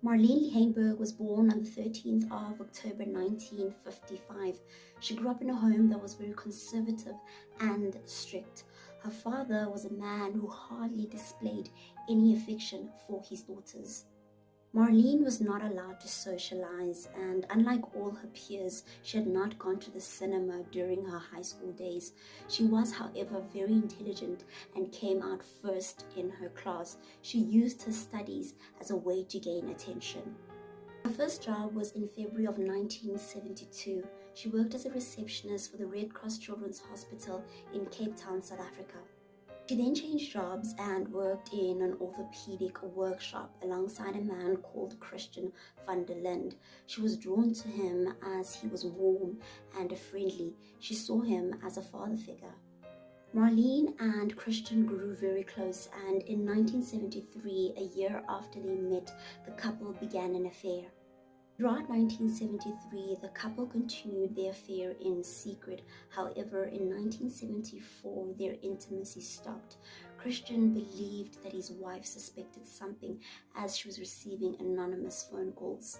Marlene Lehenberg was born on the 13th of October 1955. She grew up in a home that was very conservative and strict. Her father was a man who hardly displayed any affection for his daughters. Marlene was not allowed to socialize, and unlike all her peers, she had not gone to the cinema during her high school days. She was, however, very intelligent and came out first in her class. She used her studies as a way to gain attention. Her first job was in February of 1972. She worked as a receptionist for the Red Cross Children's Hospital in Cape Town, South Africa. She then changed jobs and worked in an orthopedic workshop alongside a man called Christian van der Linde. She was drawn to him as he was warm and friendly. She saw him as a father figure. Marlene and Christian grew very close, and in 1973, a year after they met, the couple began an affair. Throughout 1973, the couple continued their affair in secret. However, in 1974, their intimacy stopped. Christian believed that his wife suspected something as she was receiving anonymous phone calls.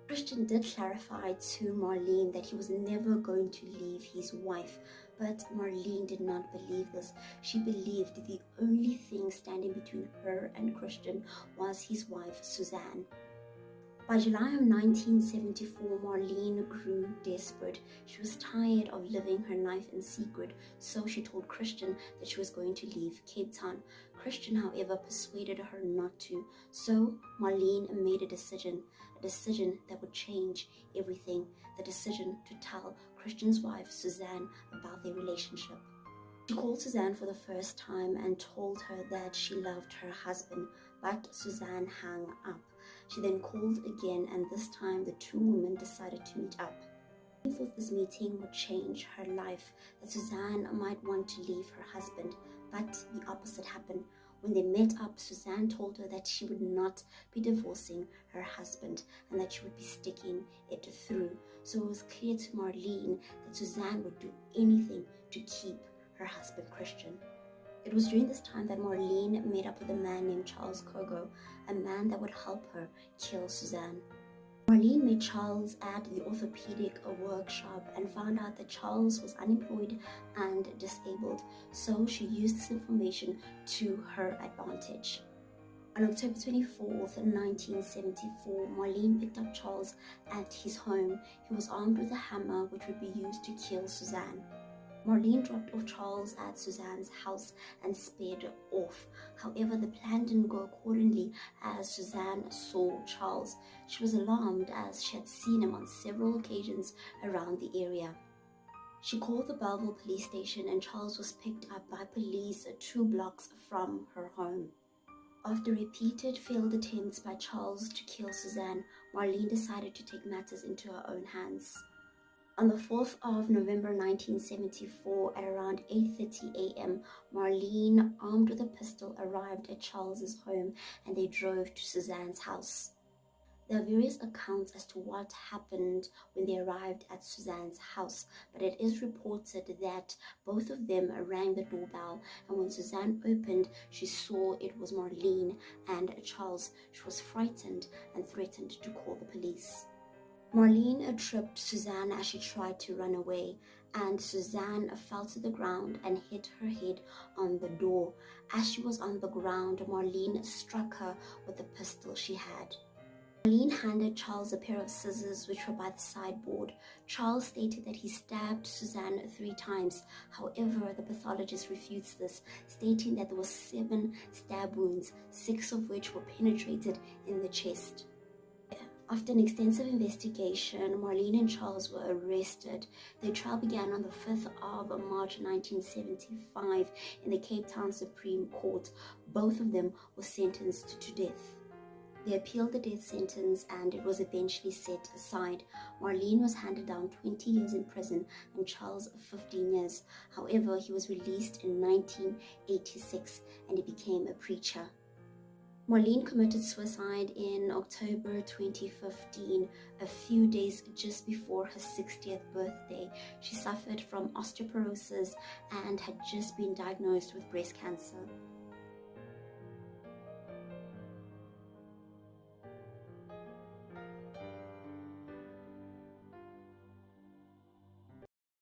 Christian did clarify to Marlene that he was never going to leave his wife, but Marlene did not believe this. She believed the only thing standing between her and Christian was his wife, Suzanne. By July of 1974, Marlene grew desperate. She was tired of living her life in secret, so she told Christian that she was going to leave Cape Town. Christian, however, persuaded her not to, so Marlene made a decision that would change everything, the decision to tell Christian's wife, Suzanne, about their relationship. She called Suzanne for the first time and told her that she loved her husband, but Suzanne hung up. She then called again, and this time the two women decided to meet up. She thought this meeting would change her life, that Suzanne might want to leave her husband, but the opposite happened. When they met up, Suzanne told her that she would not be divorcing her husband and that she would be sticking it through. So it was clear to Marlene that Suzanne would do anything to keep her husband Christian. It was during this time that Marlene made up with a man named Charles Kogo, a man that would help her kill Suzanne. Marlene met Charles at the orthopedic workshop and found out that Charles was unemployed and disabled, so she used this information to her advantage. On October 24th, 1974, Marlene picked up Charles at his home. He was armed with a hammer which would be used to kill Suzanne. Marlene dropped off Charles at Suzanne's house and sped off. However, the plan didn't go accordingly as Suzanne saw Charles. She was alarmed as she had seen him on several occasions around the area. She called the Belleville police station and Charles was picked up by police 2 blocks from her home. After repeated failed attempts by Charles to kill Suzanne, Marlene decided to take matters into her own hands. On the 4th of November 1974, at around 8:30 a.m., Marlene, armed with a pistol, arrived at Charles's home and they drove to Suzanne's house. There are various accounts as to what happened when they arrived at Suzanne's house, but it is reported that both of them rang the doorbell, and when Suzanne opened, she saw it was Marlene and Charles. She was frightened and threatened to call the police. Marlene tripped Suzanne as she tried to run away, and Suzanne fell to the ground and hit her head on the door. As she was on the ground, Marlene struck her with the pistol she had. Marlene handed Charles a pair of scissors which were by the sideboard. Charles stated that he stabbed Suzanne 3 times. However, the pathologist refutes this, stating that there were 7 stab wounds, 6 of which were penetrated in the chest. After an extensive investigation, Marlene and Charles were arrested. Their trial began on the 5th of March 1975 in the Cape Town Supreme Court. Both of them were sentenced to death. They appealed the death sentence and it was eventually set aside. Marlene was handed down 20 years in prison and Charles 15 years. However, he was released in 1986 and he became a preacher. Marlene committed suicide in October 2015, a few days just before her 60th birthday. She suffered from osteoporosis and had just been diagnosed with breast cancer.